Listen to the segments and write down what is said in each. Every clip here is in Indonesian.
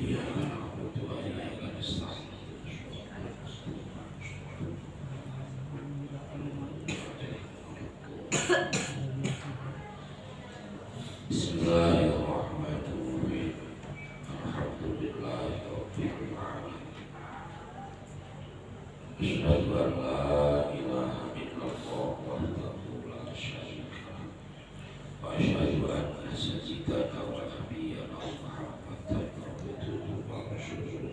إياك نعبد وإياك نستعين بسم الله الرحمن الرحيم الحمد لله رب العالمين أشهد أن لا إله إلا الله وحده لا شريك له وأشهد أن سيدنا ونبينا محمدا عبده ورسوله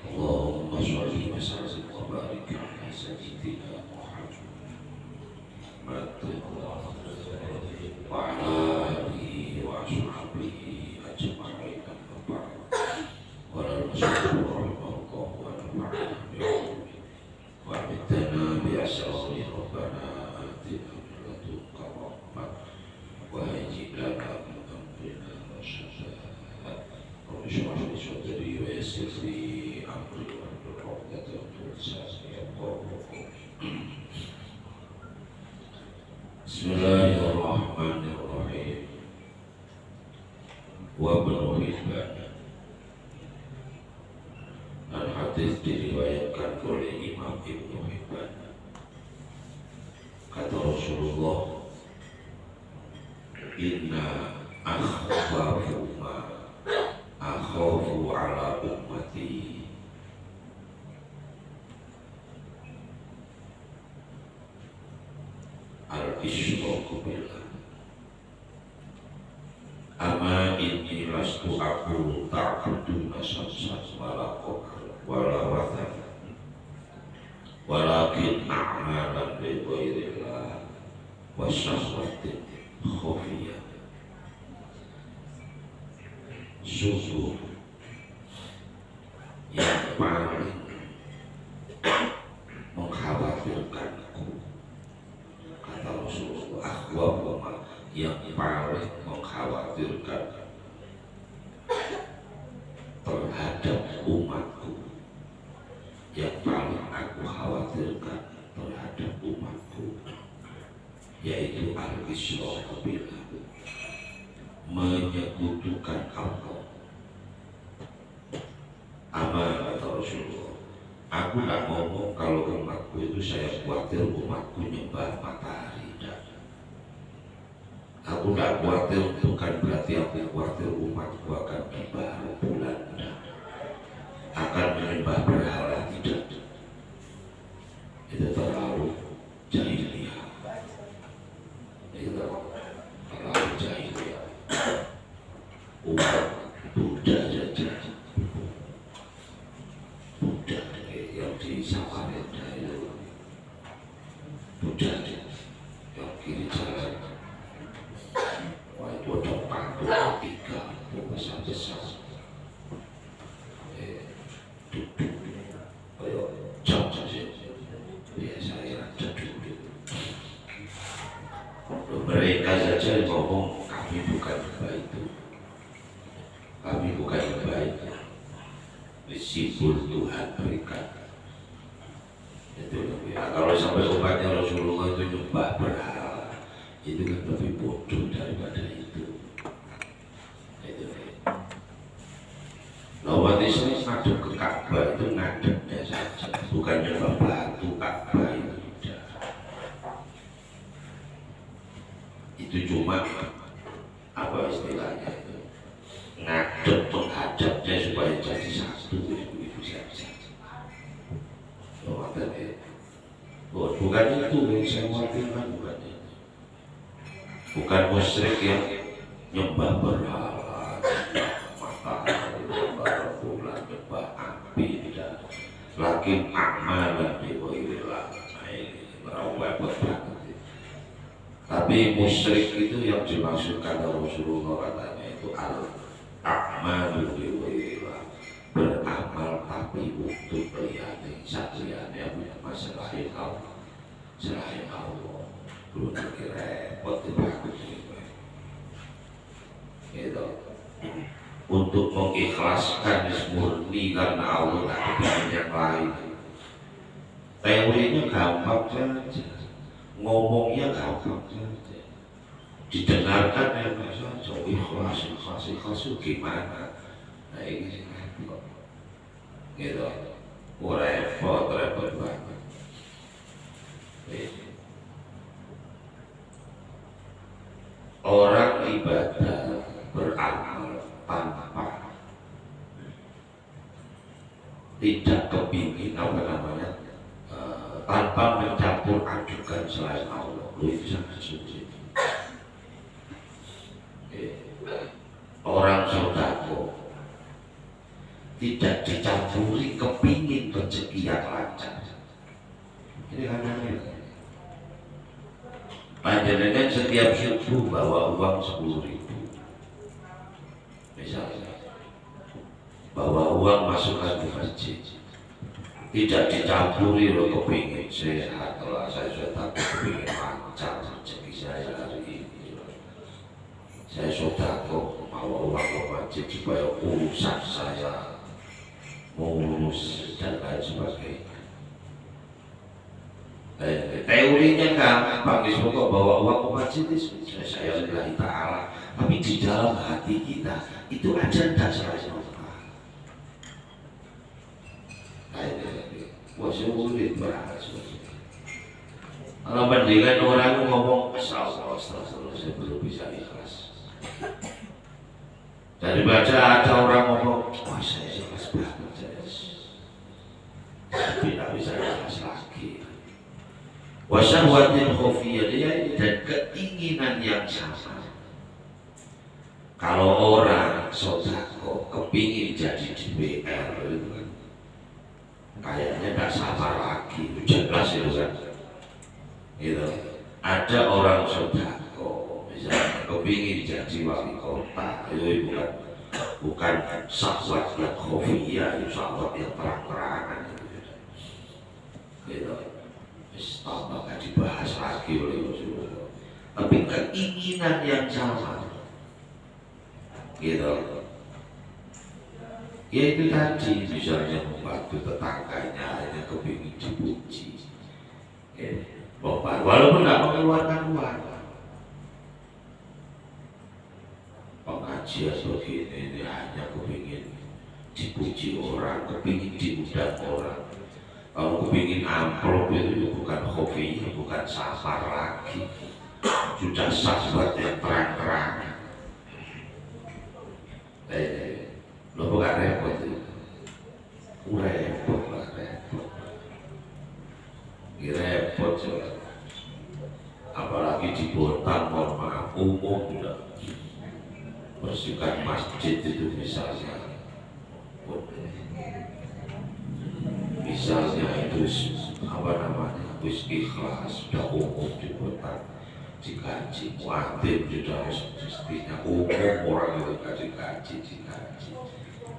اللهم صل وسلم وبارك على سيدنا محمد وعلى آله وأصحابه أجمعين وبعد قال الرسول رحمه الله ونفعنا بعلمه وأمتنا بأسرار ربنا آتنا من لدنك رحمة وهيئ لنا من أمرنا رشدا رب اشرح لي صدري ويسر لي أمري واحلل عقدة من لساني يفقهوا قولي بسم الله الرحمن الرحيم وابن Hibban. Al-hadis diriwayatkan oleh Imam Ibnu Hibban. Kata Rasulullah, inna akhwafu ma akhafu ala ummati al-isyraku billah. Ama inni lastu aku ta'buduna samsan wala qamar wala wathan walakin a'malan li ghairillah wa syahwatin khufiyah. Sungguh yang paling mengkhawatirkanku, kata Rasulullah, akhwafuma, yang paling mengkhawatirkan terhadap umatku, yang paling aku khawatirkan terhadap umatku, yaitu al-isyraku billah, menyekutukan Allah. Amal, kata Rasulullah, aku tak ngomong kalau umatku itu saya khawatir umatku nyembah matahari. Aku tak khawatir, bukan berarti aku khawatir umatku akan menyembah bulan, akan menyembah berhala, tidak. Itu terlalu jahiliyah. Itu terlalu jahiliyah. Umat Buddha saja, Buddha yang di Samarinda itu, Buddha yang kiri jalan, bodoh panggung tiga besar-besar, duduk, ayo jam saja, biasa ya duduk. Mereka saja ngomong, kami bukan lembah itu, kami bukan lembah itu, meskipun Tuhan berikan. Itu lebih. Nah, kalau sampai umatnya Rasulullah itu nyembah berhala, itu kan lebih bodoh daripada itu. Umat Islam ngadep ke Ka'bah itu ngadepnya saja, bukan nyembah batu Ka'bah itu tidak. Itu cuma apa istilahnya itu, ngadep menghadapnya supaya jadi satu, itu saja. Bukan itu yang saya khawatirkan, bukan itu. Bukan musyrik yang nyembah berhala, matahari, nyembah bulan, nyembah api, tidak. Lakin amalan di ghairillah, merawat banget. Tapi musyrik itu yang dimaksudkan Rasulullah, katanya itu al-a'malu di ghairillah, beramal tapi untuk liyane, sakliyane punya masalah Allah, selain Allah. Belum repot dibangun gitu. Untuk mengikhlaskan murni karena Allah, tak ada yang lain. Teorinya gampang saja, ngomongnya gampang saja, didengarkan enak saja. Ikhlas itu gimana? Nah ini repot, gitu. Repot banget. Orang ibadah beramal tanpa tidak kepingin tanpa mencampur adukan selain Allah, itu sangat sulit. Orang sodako tidak dicampuri kepingin rezeki yang lancar. Ini kan panjenengan setiap subuh bawa uang 10.000, misalnya bawa uang masukkan di masjid, tidak dicampuri lo kepingin sehat, kalau saya sudah takut kepingin lancar rezeki saya hari ini, saya sudah kok bawa uang ke masjid supaya urusan saya mulus dan lain sebagainya. Teorinya gampang, disebut bawa uang ke masjid itu saya lillahi ta'ala, tapi di dalam hati kita itu ada dasar wah sulit banget. Kalau mendingan orang ngomong astagfirullah saya belum bisa ikhlas, daripada ada orang ngomong wah saya ikhlas banget, tapi tidak bisa ikhlas lagi. Wasyahwatin khofiyah, dan keinginan yang sama. Kalau orang sodako kepingin jadi DPR itu kan kayaknya tidak sabar lagi, itu jelas itu kan. Gitu. Ada orang sodako misalnya kepingin jadi wali kota, itu bukan syahwat yang khofiyah, itu syahwat yang terang-terangan. Gitu. Apakah dibahas lagi oleh Rasulullah, tapi keinginan yang sama, gitu. Ya itu tadi, misalnya membantu tetangganya hanya kepingin dipuji, walaupun tidak mengeluarkan uang. Pengajian begini ini hanya kepingin dipuji orang, kepingin diundang orang. Kalau kepingin amplop itu bukan hobi, bukan safar lagi, sudah sahabat yang terang-terang. Lo bukan repot itu, repot lah, repot coba. Apalagi di Bontang, mohon maaf, umum sudah bersihkan masjid itu misalnya itu wis ikhlas, sudah umum dibuat dikaji, muadzin sudah mestinya umum, orang itu dikaji,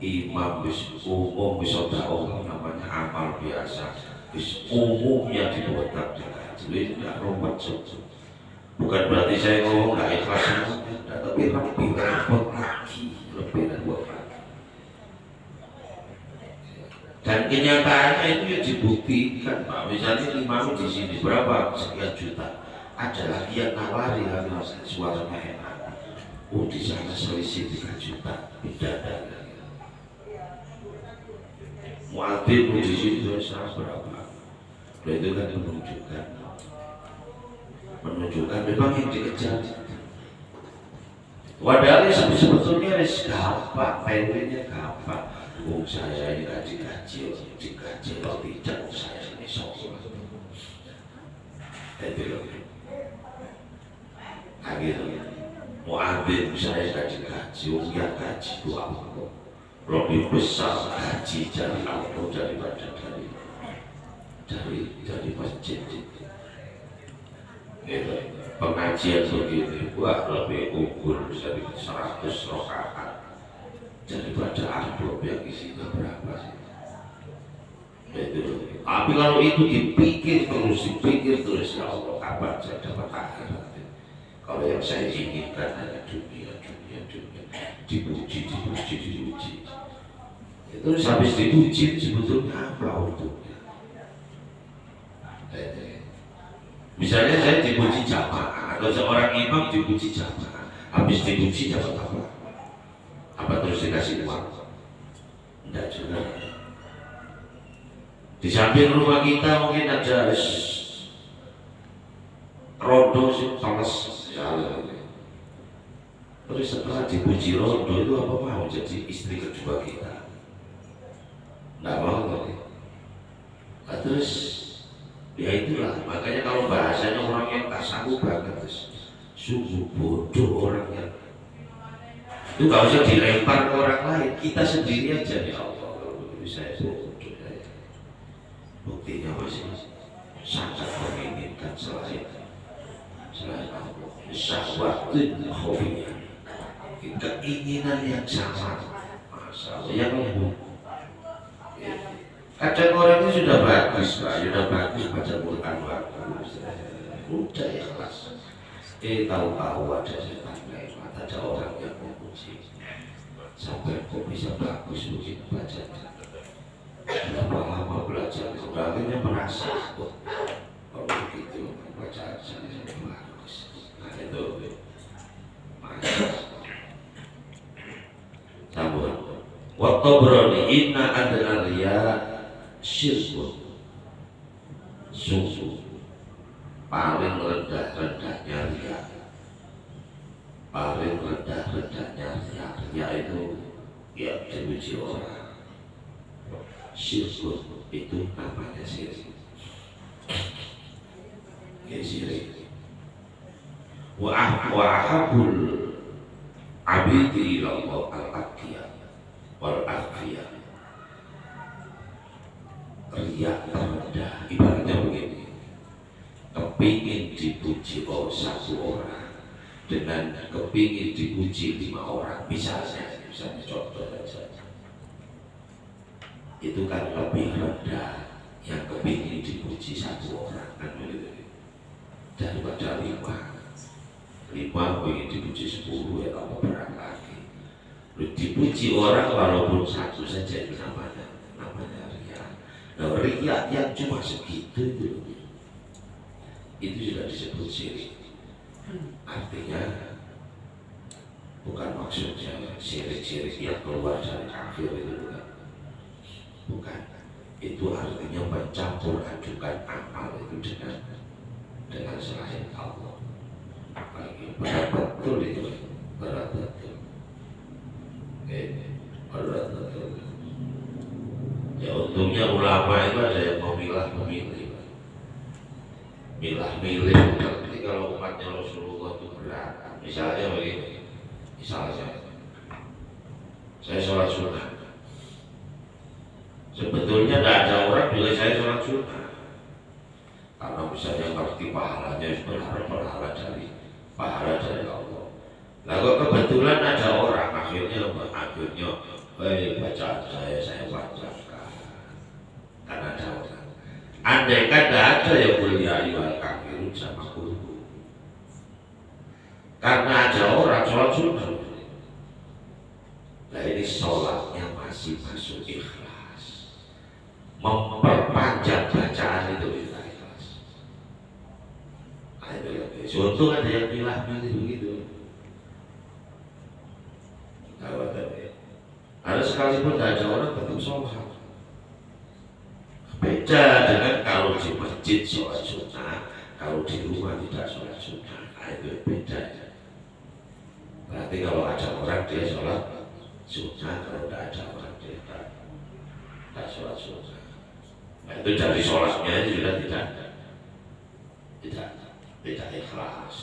imam wis umum, wis namanya amal biasa, wis umumnya dibuat dikaji. Ini tidak rumit, bukan berarti saya ngomong tidak ikhlas, tapi lebih repot lagi, lebih repot lagi. Dan kenyataannya itu ya dibuktikan, Pak. Misalnya imam di sini berapa sekian juta, ada lagi yang nawari harus suaranya enak. Oh di sana selisih 3 juta, beda. Muadzin di sini dosa berapa? Dan itu kan menunjukkan memang yang dikejar. Padahal sebetulnya gampang, teorinya gampang. Saya ini dikaji atau tidak, saya ini sholat. Akhirnya muadzin saya dikaji, yang gaji itu apa? Lebih besar gaji dari Allah daripada dari masjid. Pengajian begini, wah lebih unggul dari 100 rakaat daripada amplop yang isinya berapa sih? Tapi kalau itu dipikir terus, ya Allah, kapan saya dapat akhirat? Kalau yang saya inginkan hanya dunia, dipuji. Terus habis dipuji sebetulnya apa untuknya? Misalnya saya dipuji jamaah, atau seorang imam dipuji jamaah, habis dipuji dapat apa? Apa terus dikasih uang? Enggak juga. Di samping rumah kita mungkin ada rondo sih panas jalan. Terus setelah dipuji rondo itu apa mau jadi istri kedua kita? Nggak mau lagi. Nah, terus ya itulah makanya kalau bahasanya orang yang tak sanggup banget terus sungguh bodoh orang yang itu gak usah dilempar ke orang lain, kita sendiri aja ya Allah. Kalau begitu saya bodoh ya. Buktinya masih sangat menginginkan selain Allah. Syahwatin khofiyah, keinginan yang sangat masalah yang lembut. Kadang orang itu sudah bagus Pak, sudah bagus baca Quran bagus, udah ikhlas. Tahu-tahu ada setan lewat, ada orang yang memuji, sampai kok bisa bagus begitu baca. Berapa lama belajar, akhirnya merasa kok kalau begitu bacaan saya bagus. Nah itu sambung. Waktu berani inna adalah ria syirkun, sungguh paling rendah-rendahnya ria, paling rendah-rendahnya ria. Ria itu ya dipuji orang. Syirkun itu namanya syirik. Ya syirik. Wa ahabul abidi ilallah al-aqiyah wal akhfiyah. Riak terendah ibaratnya begini, kepingin dipuji oleh satu orang dengan kepingin dipuji 5 orang, misalnya contoh saja, itu kan lebih rendah yang kepingin dipuji satu orang kan begitu, daripada 5 kepingin dipuji 10 ya tambah berat lagi. Dipuji orang walaupun satu saja itu namanya riya. Nah, riya yang cuma segitu itu sudah disebut syirik. Artinya bukan maksudnya syirik-syirik yang keluar dari kafir itu bukan. Itu artinya mencampur adukan amal itu dengan selain Allah. Berat betul itu, berat betul. Berat betul. Ya untungnya ulama itu ada yang memilah-memilih, milah-milih. Nanti kalau umatnya Rasulullah itu berat, misalnya begini, misalnya saya sholat sunnah, sebetulnya tidak ada orang bila saya sholat sunnah, karena misalnya ngerti pahalanya, berharap pahala dari Allah. Nah kok kebetulan ada orang akhirnya bacaan saya bacakan karena ada orang. Andai kan tidak ada ya kuliah iwal kafirun sama guru, karena ada orang sholat sunnah. Nah ini sholatnya masih masuk ikhlas, memperpanjang bacaan itu ikhlas. Nah itu lebih. Contoh ada yang milah-milih begitu. Ada sekalipun tidak ada orang tetap sholat. Beda dengan kalau di masjid sholat sunnah, kalau di rumah tidak sholat sunnah. Nah itu beda. Berarti kalau ada orang dia sholat sunnah, kalau tidak ada orang dia tidak sholat sunnah. Nah itu dari sholatnya itu sudah tidak ikhlas.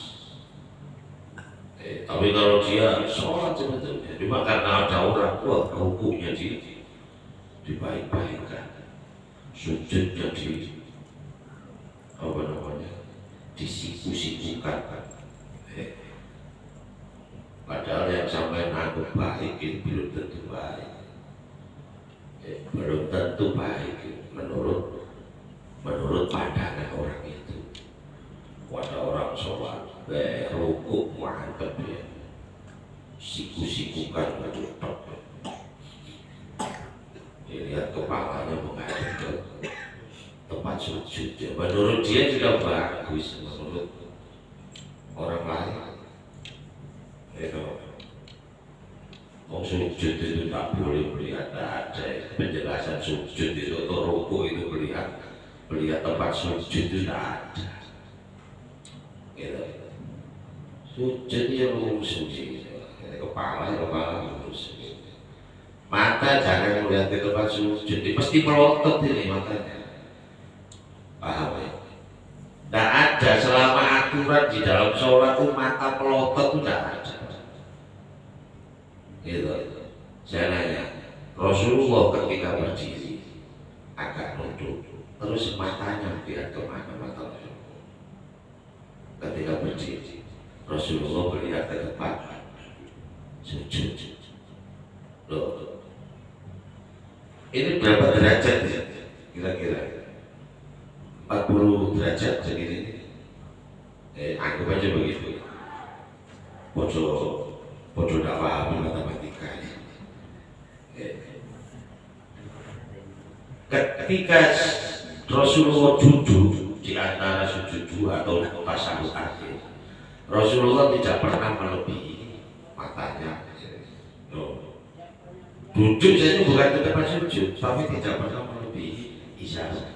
Tapi kalau dia sholat sebetulnya cuma karena ada orang, wah hukumnya dibaik-baikkan, sujudnya disiku-sikukan. Padahal yang sampai anggap baik itu belum tentu baik, belum tentu baik menurut pandangan orang itu. Ada orang sholat rukuk mantep ya, siku-sikukan tutup, lihat kepalanya menghadap ke tempat sujud. Menurut dia sudah bagus, menurut orang lain mau sujud itu itu tak boleh melihat, tidak ada penjelasan sujud itu atau ruku itu melihat tempat sujud itu tidak ada. Gitu. Sujud ya lurus gitu. Kepala lurus. Mata jangan melihat ke tempat sujud, pasti melotot ini matanya. Paham ya? Tidak ada selama aturan di dalam sholat itu mata melotot itu tidak ada. Gitu. Saya nanya, Rasulullah ketika berdiri agak nunduk, terus matanya lihat kemana mata Rasulullah. Ketika berdiri, Rasulullah melihat ke depan, sujud. Loh, ini berapa derajat ya? Kira-kira 40 derajat segini. Anggap aja begitu. Podo tidak paham matematika. Ketika Rasulullah duduk di antara sujud dua atau tasyahud akhir, Rasulullah tidak pernah melebihi matanya. Duduk saja bukan ke tempat sujud, tapi tidak pernah melebihi isyarat.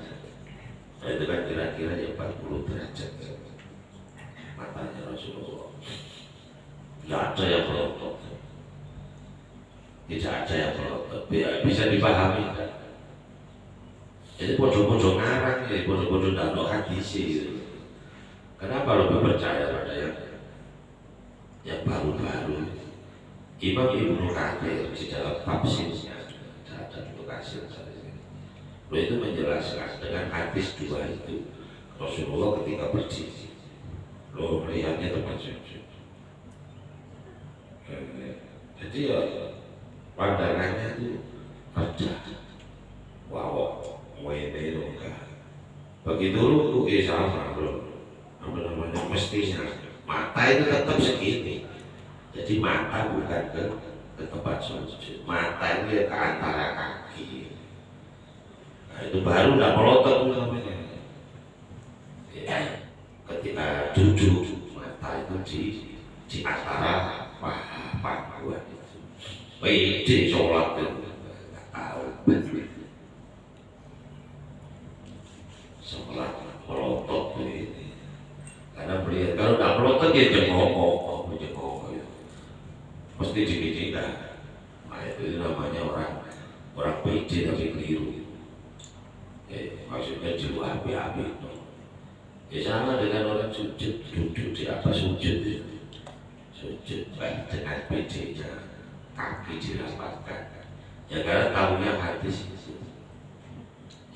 Nah, itu kan kira-kira ya 40 derajat matanya Rasulullah. Tidak ada yang melotot. Tidak ada yang melotot. Bisa dipahami kan? Jadi bodoh-bodoh ngarang ya, bodoh-bodoh tidak hadis gitu. Kenapa lebih percaya pada yang baru-baru? Imam Ibnu Katsir di dalam tafsirnya ada Ibnu Katsir itu menjelaskan dengan hadis dua itu Rasulullah ketika berdiri melihatnya tempat sujud. Jadi ya pandangannya itu kerja. Wow, ini enggak. Begitu ruku sama apa namanya mestinya mata itu tetap segini. Jadi mata bukan ke tempat sujud, mata itu ya ke antara kaki. Nah, itu baru tidak melotot namanya. Ya, ketika duduk mata itu di antara paha itu. Pede sholat itu nggak tahu. Sholat melotot ini. Karena beliau kalau tidak melotot dia jengok. Mesti dipikirkan. Nah itu namanya orang pede tapi keliru. Maksudnya di luar api-api itu. Ya sama dengan orang sujud, duduk di atas sujud. Sujud baik dengan pedenya, kaki dirapatkan. Ya karena tahunya hadis itu.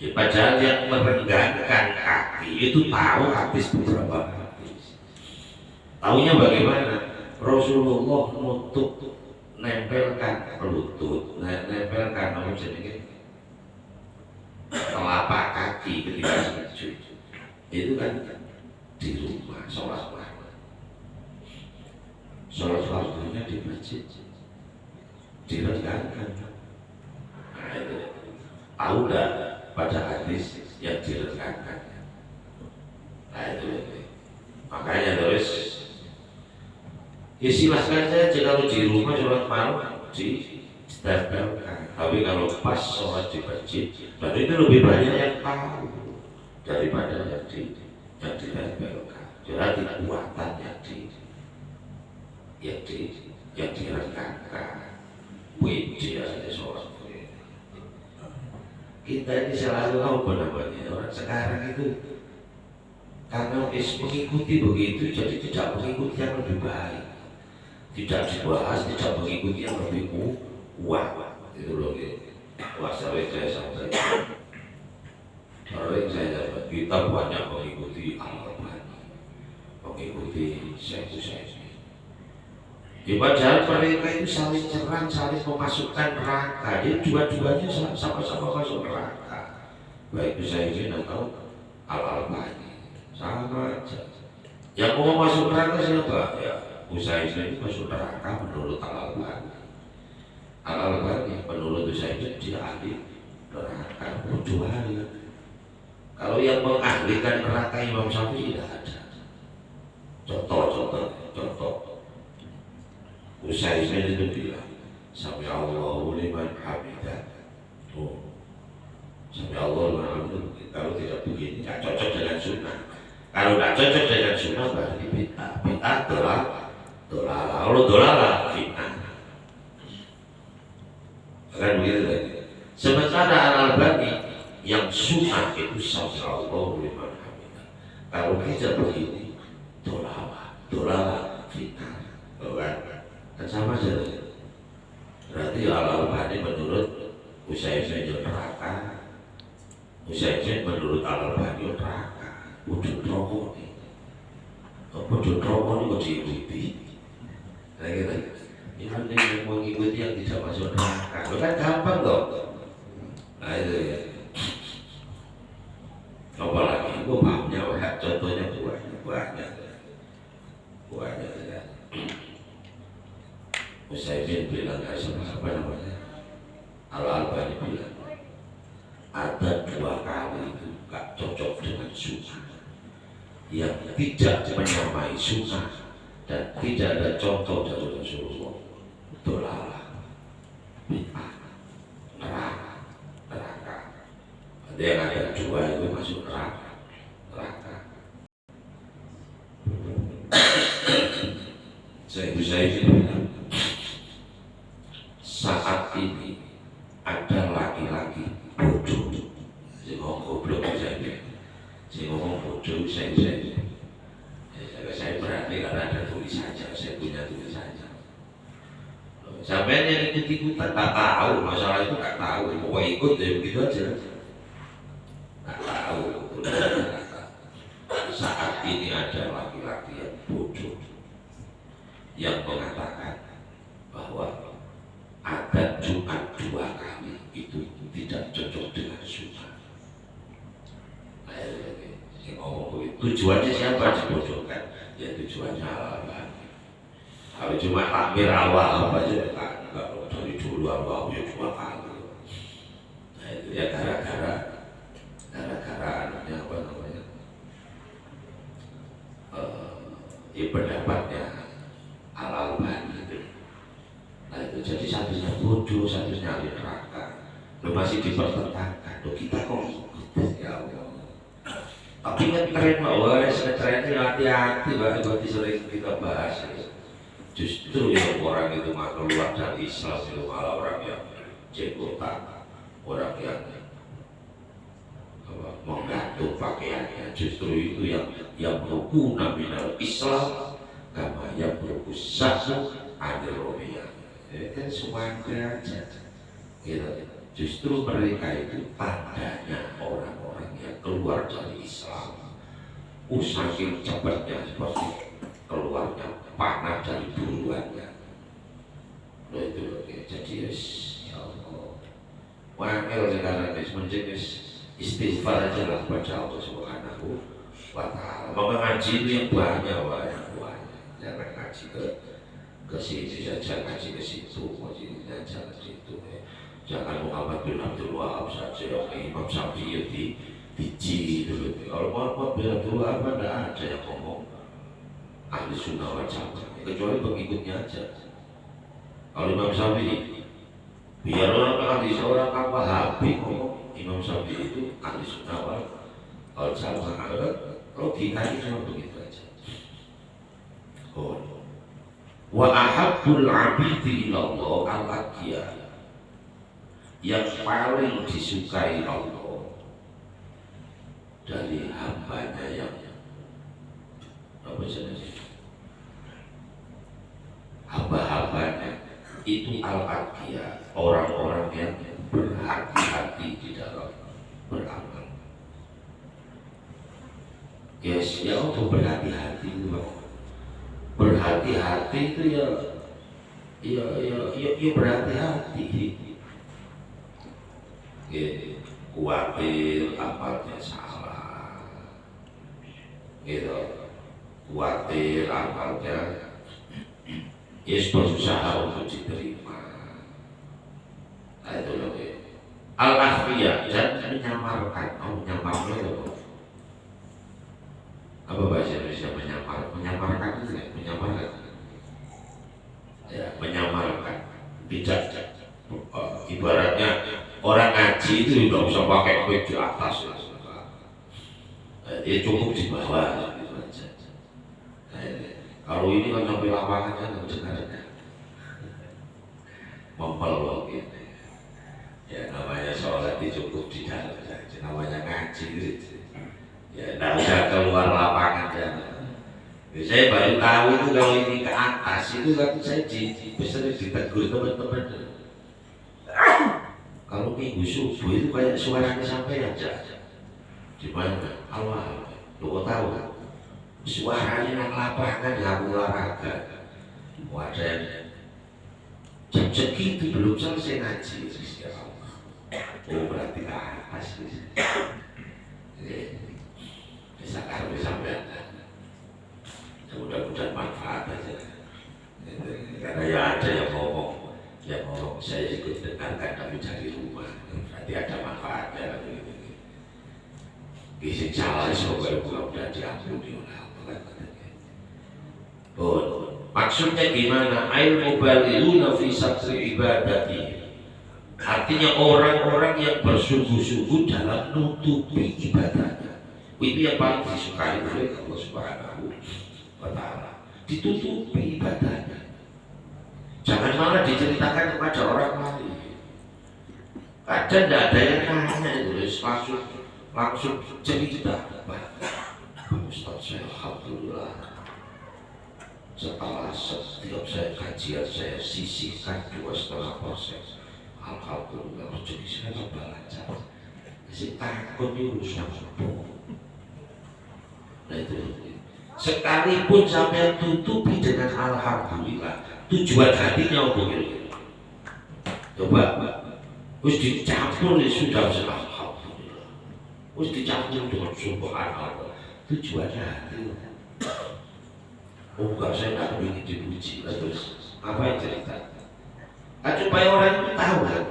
Ya, padahal yang merenggangkan kaki itu tahu hadis beberapa hadis. Tahunya bagaimana? Rasulullah nutup nempelkan lutut, nempelkan apa jenenge telapak kaki ketika sujud. Itu kan di rumah sholat fardunya di masjid direnggangkan. Nah itu tahu dah pada hadis yang direnggangkan. Nah itu makanya terus ya silahkan saja kalau di rumah sholat malam ditempelkan. Tapi kalau pas sholat di masjid, berarti itu lebih banyak yang tahu daripada yang ditempelkan. Jadi kekuatan yang direngangkan. Widi aja sholat. Kita ini selalu apa namanya orang sekarang itu karena mengikuti begitu, jadi tidak mengikuti yang lebih baik. Tidak dibahas, tidak mengikuti yang lebih kuat. Itu loh masalah yang saya sampaikan. Sering saya dapat kita banyak mengikuti Al-Albani, mengikuti Syekh. Padahal mereka itu saling serang, saling memasukkan neraka. Dia dua-duanya sama-sama masuk neraka. Baik Syekh atau Al-Albani, sama aja. Yang mau masuk neraka siapa? Ya Utsaimin masuk neraka menurut Al-Albani. Al-Albani menurut Utsaimin dia ahli neraka. Berjuang. Kalau yang mengahlikan neraka Imam Syafi'i tidak ada. Contoh. Utsaimin itu bilang, Sami Allahu liman hamidah. Oh, Sami Allahu liman hamidah. Kalau tidak begini, tidak cocok dengan sunnah. Kalau tidak cocok dengan sunnah, berarti bid'ah. Bid'ah adalah dolalah. Kalau dolalah fitnah. Kan begitu tadi. Sementara Al-Albani yang sunnah itu Sami Allahu liman hamidah. Kalau kita begini, dolalah fitnah. Kan sama saja. Berarti Al-Albani menurut Utsaimin neraka. Utsaimin menurut Al-Albani neraka. Wujud rokok nih. Wujud rokok ini kok diikuti. Nah gitu. Ini kan yang mengikuti yang tidak masuk neraka. Itu kan gampang loh. Nah itu ya. Apalagi gue pahamnya, contohnya banyak ya. Utsaimin bilang apa namanya, Al-Albani bilang ada 2 kali itu gak cocok dengan sunnah, yang tidak menyamai sunnah dan tidak ada contoh dari Rasulullah. Dolalah, bid'ah, neraka. Ada yang ada 2 itu masuk neraka. Saya bilang, saat ini ada laki-laki bodoh, si ngomong goblok saya bodoh, saya berani karena ada tulisannya, saya punya tulisannya. Sampai yang ikut-ikutan tak tahu, masalah itu tak tahu, mau ikut ya begitu aja, tak tahu. Saat ini ada laki-laki yang bodoh yang mengatakan bahwa ada Jumat 2 kali itu tidak cocok dengan sunnah. Saya ngomong begitu. Tujuannya siapa dibodohkan? Ya tujuannya Al-Albani. Kalau cuma takbir awal apa aja kan, kalau dari dulu awal ya 2 kali. Nah itu ya gara-gara anaknya apa namanya? Pendapatnya Al-Albani itu. Nah itu jadi satunya bodoh, satunya ahli neraka. Lo masih dipertentangkan. Lo kita kok ikut ya Allah. Tapi kan keren bahwa trennya hati-hati banget berarti sering kita bahas. Justru yang orang itu mah keluar dari Islam itu malah orang yang jenggotan, orang yang menggantung pakaiannya. Justru itu yang rukuna minal Islam kama yang berusaha anil Romiyah. Kan semuanya aja gitu. Justru mereka itu tandanya orang-orang yang keluar dari Islam. Saking cepatnya seperti keluarnya panah dari buruannya. Loh itu loh, jadi ya Allah, wangil sekarang menjadi istighfar aja lah kepada Allah Subhanahu wa Ta'ala. Mengaji itu yang banyak, jangan ngaji ke sini saja, ngaji ke situ, ngaji saja ke situ. Jangan Muhammad bin Abdul Wahab saja, Imam Syafi'i dici dulu. Kalau Muhammad bin Abdul Wahab tidak ada yang ngomong ahli sunnah wal jamaah, kecuali pengikutnya aja. Kalau Imam Syafi'i, biar orang ahli seorang apa Habib ngomong Imam Syafi'i itu ahli sunnah wal jamaah, logikanya cuma begitu aja. Wa ahabbul abidi ilallah al-aqiyah, yang paling disukai Allah dari hambanya yang apa saja, hamba-hambanya itu al-aqiyah, orang-orang yang berhati-hati di dalam beramal. Yes, ya untuk berhati-hati itu, berhati-hati itu ya berhati-hati. Khawatir amalnya salah, gitu. Khawatir amalnya berusaha untuk diterima. Nah itu loh. Al-akhfiyah, dan menyamarkan. Menyamarkan itu apa bahasa Indonesia? Menyamarkan itu ya, menyamarkan. Ya, menyamarkan. Tidak ibaratnya orang ngaji itu tidak usah pakai mic di atas, dia cukup di bawah gitu aja. Kalau ini kan sampai lapangan kan dengarnya mempel gitu. Ya namanya sholat itu cukup di dalam saja, namanya ngaji gitu. Ya tidak usah keluar lapangan ya. Saya baru tahu itu kalau ini ke atas itu kan saya sering ditegur teman-teman. Kalau minggu subuh itu kayak suaranya sampai aja. Di mana? Allah, lo tahu kan? Suaranya nang lapangan nggak olahraga. Wadah jam segitu belum selesai ngaji. Oh berarti atas bisa karena sampai mudah-mudahan manfaat aja. Karena ya ada yang ngomong saya ikut dengarkan tapi dari rumah, berarti ada manfaatnya. Gising salah semoga mudah diampuni oleh Allah. Maksudnya gimana? Ail mubalighuna fi satri ibadati. Artinya orang-orang yang bersungguh-sungguh dalam nutupi ibadahnya. Itu yang paling disukai oleh Allah Subhanahu wa Ta'ala. Ditutupi ibadahnya. Jangan malah diceritakan kepada orang lain. Kadang tidak ada yang nanya itu, langsung cerita. Ustaz saya alhamdulillah. Setelah setiap saya kajian saya sisihkan 2,5%. Alhamdulillah rezeki saya tambah lancar. Si takut urusan sepuluh. Nah itu. Sekalipun sampai tutupi dengan alhamdulillah, tujuan hatinya apa gitu? Coba, harus dicampur sudah alhamdulillah. Harus dicampur dengan subhanallah. Tujuannya hati. Oh enggak, saya tidak ingin dipuji. Terus apa yang cerita? Supaya orang itu tahu kan.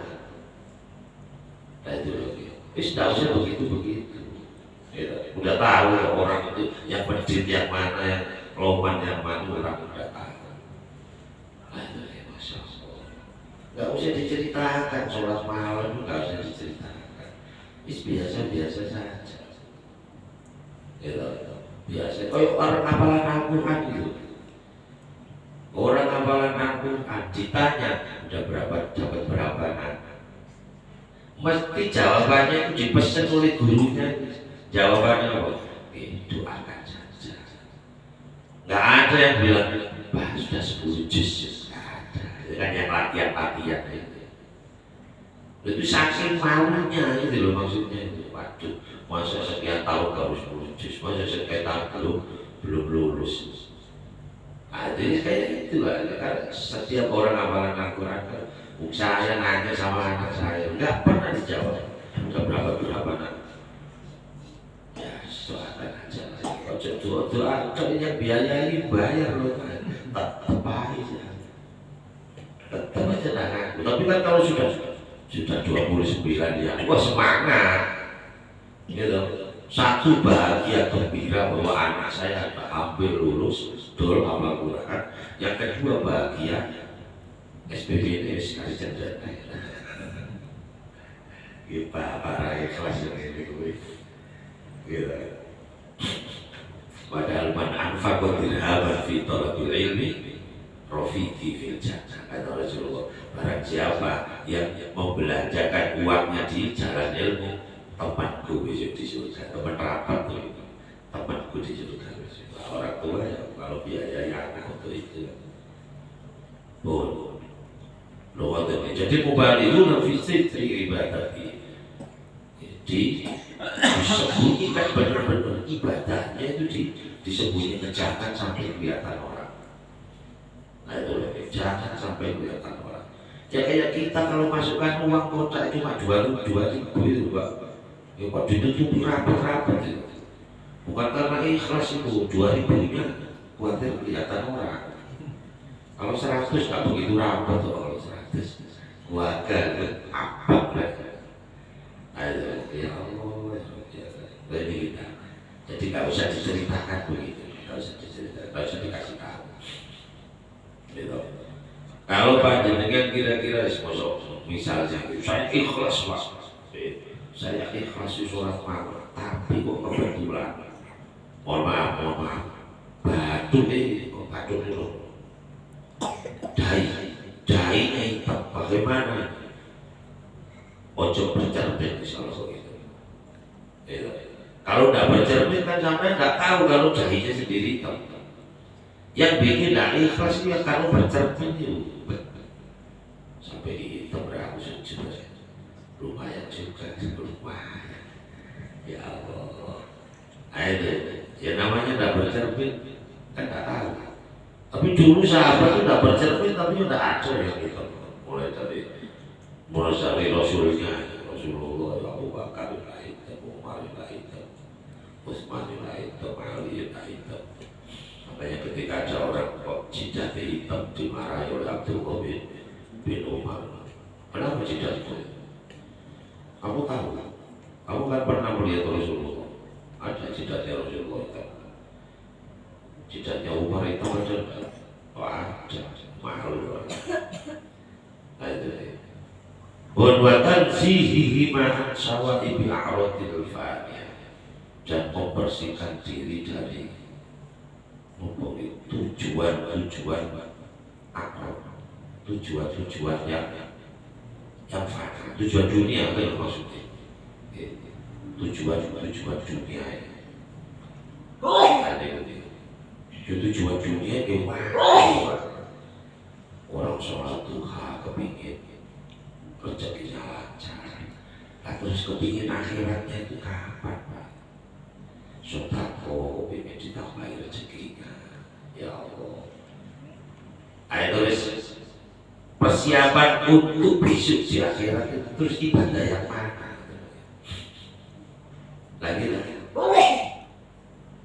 Nah itu lagi. Tidak usah begitu. Ya, udah tahu orang itu yang pendidik yang mana, yang loman yang mana, orang udah tahu. Nah itu ya Masya Allah. Gak usah diceritakan sholat malam itu gak usah diceritakan. Biasa-biasa saja. Ya, biasa. Kayak orang hafalan Al-Quran gitu. Orang hafalan Al-Quran ditanya udah dapat berapa mesti jawabannya itu dipesan oleh gurunya. Jawabannya apa? Doakan saja. Nggak ada yang bilang, Pak sudah 10 juz. Nggak ada. Dengan yang latihan itu saking malunya itu loh maksudnya itu. Waduh, masa sekian tahun baru 10 juz, masa sekian tahun belum lulus. Jadi kayak gitu lah. Karena setiap orang hafalan Al-Quran, saya nanya sama anak saya, nggak pernah dijawab. Udah berapa anak? Ya, doakan aja. Doa yang biayai bayar loh. Tetap aja. Tetap aja ngaku. Tapi kan kalau sudah 29 ya, wah semangat. Gitu. Satu bahagia gembira bahwa anak saya hampir lulus dol hafal Quran. Yang kedua bahagia SPBD sekali cerdas. Kita para ikhlas ini gue. Gitu. Padahal man anfaqa dirhaman fi talabil ilmi rafiqi fil jannah. Kata Rasulullah, barang siapa yang membelanjakan uangnya di jalan ilmu, temanku besok di surga. Teman rapat tuh, temanku di surga. Orang tua ya kalau biaya anak untuk itu. Bon, lo jadi mubalighuna fi sitri ibadati. Disembunyikan benar-benar ibadahnya itu disembunyikan, jangan sampai kelihatan orang. Nah itu jangan sampai kelihatan orang. Ya kayak kita kalau masukkan uang kotak cuma 2.000 itu Pak. Ya Pak ditutupi rapat-rapat itu. Bukan karena ikhlas itu 2.000-nya khawatir kelihatan orang. Kalau 100 nggak begitu rapat tuh, kalau 100 wajar apa mereka. Ayo ya Allah, ya ini kita. Jadi nggak usah diceritakan begitu, nggak usah diceritakan, nggak usah dikasih tahu. Gitu. Kalau panjenengan kira-kira misalnya saya ikhlas Pak, saya ikhlas di sholat malam, tapi kok kebetulan, mohon maaf, batu itu dainya hitam, bagaimana? Ojo bercermin kalau gitu. Kalau tidak bercermin kan sampai tidak tahu kalau dahinya sendiri hitam. Yang bikin tidak ikhlas itu kalau bercermin itu sampai hitam aku sujud lumayan juga, lumayan. Ya Allah, itu ya namanya tidak bercermin kan tidak tahu. Tapi dulu sahabat itu tidak bercermin tapi sudah ada yang gitu. Mulai dari Rasulnya, Rasulullah, Abu Bakar itu, Umar itu, Utsman itu, Ali itu. Makanya ketika ada orang kok jidatnya hitam dimarahi oleh Abdullah bin Umar. Kenapa jidat itu? Kamu tahu? Kamu kan pernah melihat Rasulullah? Ada jidatnya Rasulullah itu. Jidatnya Umar itu ada. Oh ada, malu. Nah itu. Wanwatan sihihi ma'an sawaibil a'radil faniyah, dan membersihkan diri dari tujuan akal, tujuan yang fana, tujuan dunia kan maksudnya, tujuan dunia ini. Tujuan dunia gimana? Orang sholat duha kepingin rezekinya lancar, nah, terus kepingin akhiratnya itu kapan Pak? Sodako kepingin ditambahi rezekinya, ya Allah. Ayo terus persiapan untuk besok di akhirat itu terus ibadah yang mana? Lagi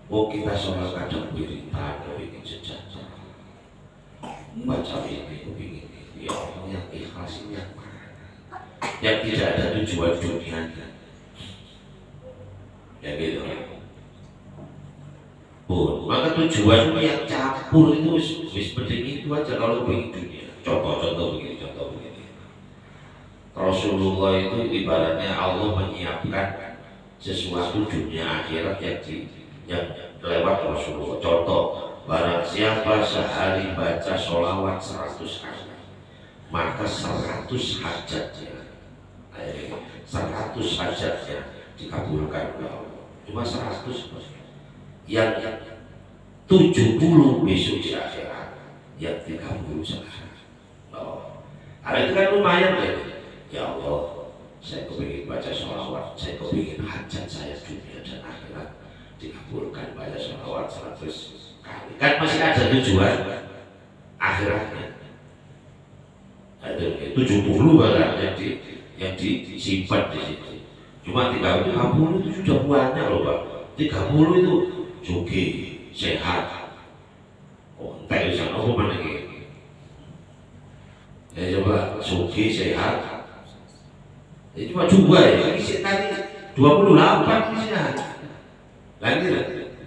oh kita sholat kadang berita kepingin sejahtera, baca ini kepingin ini, ya Allah yang ikhlas ini yang mana? Yang tidak ada tujuan dunianya, ya gitu. Maka tujuan yang campur itu wis penting itu aja kalau begini dunia. Contoh begini. Rasulullah itu ibaratnya Allah menyiapkan sesuatu dunia akhirat yang lewat Rasulullah. Contoh, barang siapa sehari baca sholawat 100 kali, maka 100 hajatnya 100 hajatnya dikabulkan oleh Allah. Cuma 100, yang 70 besok di akhirat, yang 30 sekarang. Itu kan lumayan ya Allah, saya kepingin baca sholawat, saya kepingin hajat saya dunia dan akhirat dikabulkan, baca sholawat 100 kali. Kan masih ada tujuan akhiratnya. Ada 70 barang yang disimpan di situ. Cuma 30 itu sudah banyak loh Pak. 30 itu jogi, sehat. Oh, entah itu sana apa mana ini. Ya coba jogi, sehat. Ya cuma 2 ya. Ini tadi 28 sehat. Lagi lah.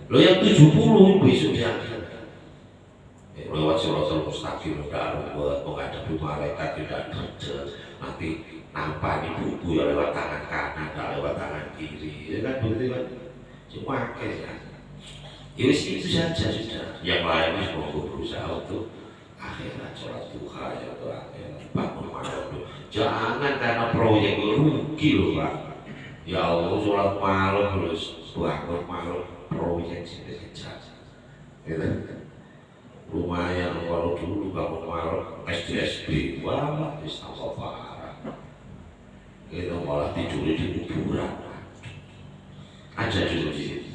Lo yang 70 besok sehat. Lewat Siratal Mustaqim udah buat menghadapi malaikat tidak kerja, nanti nampak ibu ya lewat tangan kanan, tak lewat tangan kiri, ya kan begitu kan? Cuma ya. Ya itu saja sudah. Yang lain mau berusaha untuk akhirat, sholat duha ya atau akhirat, bangun malam. Jangan karena proyek rugi loh Pak. Ya Allah sholat malam terus bangun malam proyek sini kejar. Gitu. Lumayan kalau dulu bangun malam SDSB, wah tambah parah. Kita malah tidur di kuburan. Ada dulu di sini.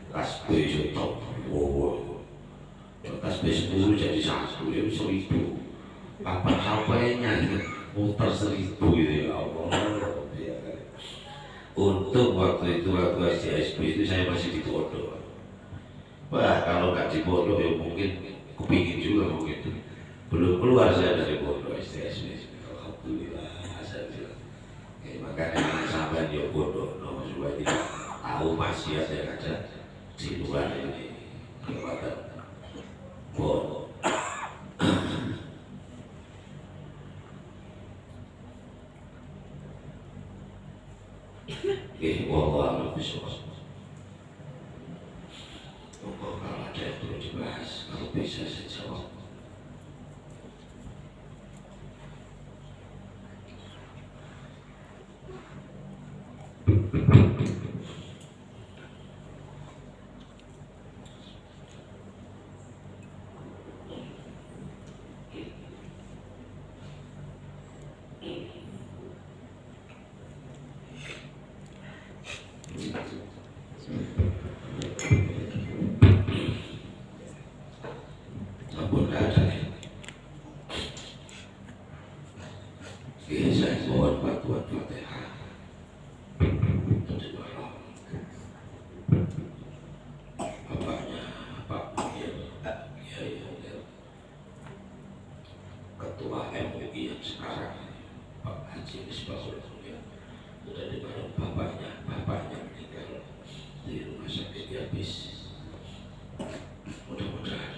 Kelas B contoh, kelas B 10 jadi 1, ya 1000. Kapan sampainya muter 1000 gitu ya Allah. Untuk waktu itu waktu SDSB itu saya masih di Pondok. Wah kalau nggak di Pondok ya mungkin kepingin juga mungkin. Belum keluar saya dari Pondok SDSB. Alhamdulillah saya bilang. Makanya sampai di Pondok supaya tidak tahu maksiat yang ada di luar ini. Kekuatan Pondok. wallahu a'lam. Monggo kalau ada yang perlu dibahas, kalau bisa saya jawab. Ampun nggak ada ya. Saya mohon bantuan Fatihah. Bapaknya Pak ya, Ketua MUI yang sekarang Pak Haji Misbahul ya, sudah dibantu bapaknya meninggal di rumah sakit Yabis. Mudah-mudahan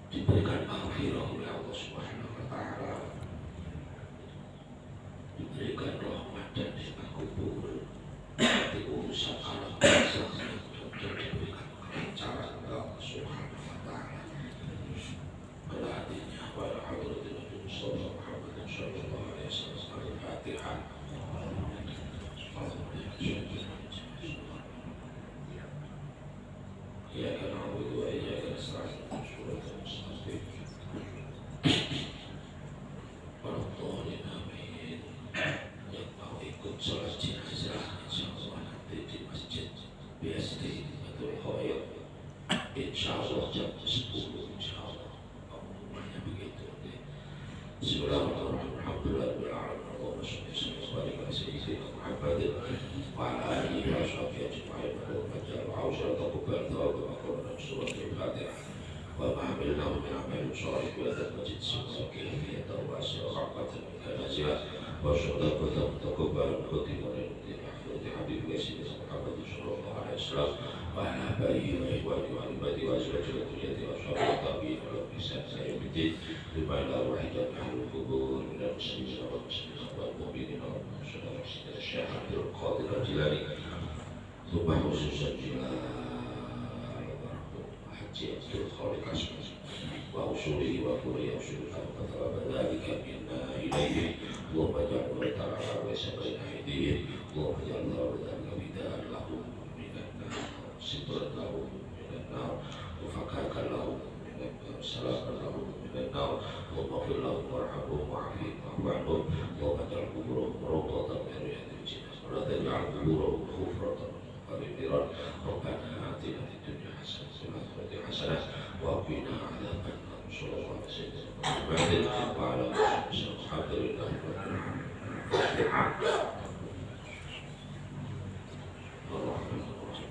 diberikan maghfirah oleh Allah Subhanahu wa taala, diberikan rahmat dan nikmat kubur, di urusan alam barzakh dan diberikan kelancaran oleh Allah Subhanahu wa taala. Pada hatinya pada hadratin Nabi Muhammad sallallahu alaihi wasallam. Al-Fatihah. إياك نعبد وإياك نستعين صراط المستقيم ولا الضالين آمين. Yang mau ikut sholat jenazah insyaallah nanti di masjid BSD Batul Khair insyaallah jam 10 insyaallah. Pengumumannya begitu. Bismillahirrahmanirrahim. Alhamdulillahirabbil alamin. Allahumma shalli wa barik ala sayyidina Muhammad wa ala alihi wa sahbihi ajma'in. وعوشة تقبل ثواب وقرنا سورة الفاتحة وما عملناه من عمل صالح وذنب جنس وكيفية واسعة ورحمة منك نازلة وصدقة تقبل وكتب للمدير محمود حبيب سيدنا محمد صلى الله عليه وسلم وعلى آبائه وإخوانه وعباده وأزواجه وذريته وأصحابه والتابعين ولهم بإحسان إلى يوم الدين بما إلى أرواح جميع القبور من المسلمين والمسلمين والمؤمنين والمؤمنين والمسلمين الشيخ عبد القادر الجيلاني ثم خصوصا جلال حج عبد الخالق اسمه واصوله وفروع اصوله وطلب ذلك منا اليه. اللهم اجعله تعالى ليس بين ايديهم. اللهم اجعله ذلك بداء له من النار سترا له من النار وفكاكا له من النار سلاما له من النار. اللهم اغفر لهم وارحمهم وعافهم واعف عنهم. اللهم اجعل قبورهم روضة من رياض الجنة ولا تجعل قبورهم حفرة ربنا آتنا في الدنيا حسنة وفي الآخرة حسنة وقنا عذاب النار. صلى الله على سيدنا محمد وعلى آله وصحبه. الحمد لله رب العالمين. الرحمن الرحيم.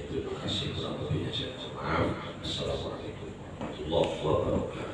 Terima kasih. Assalamualaikum warahmatullahi wabarakatuh.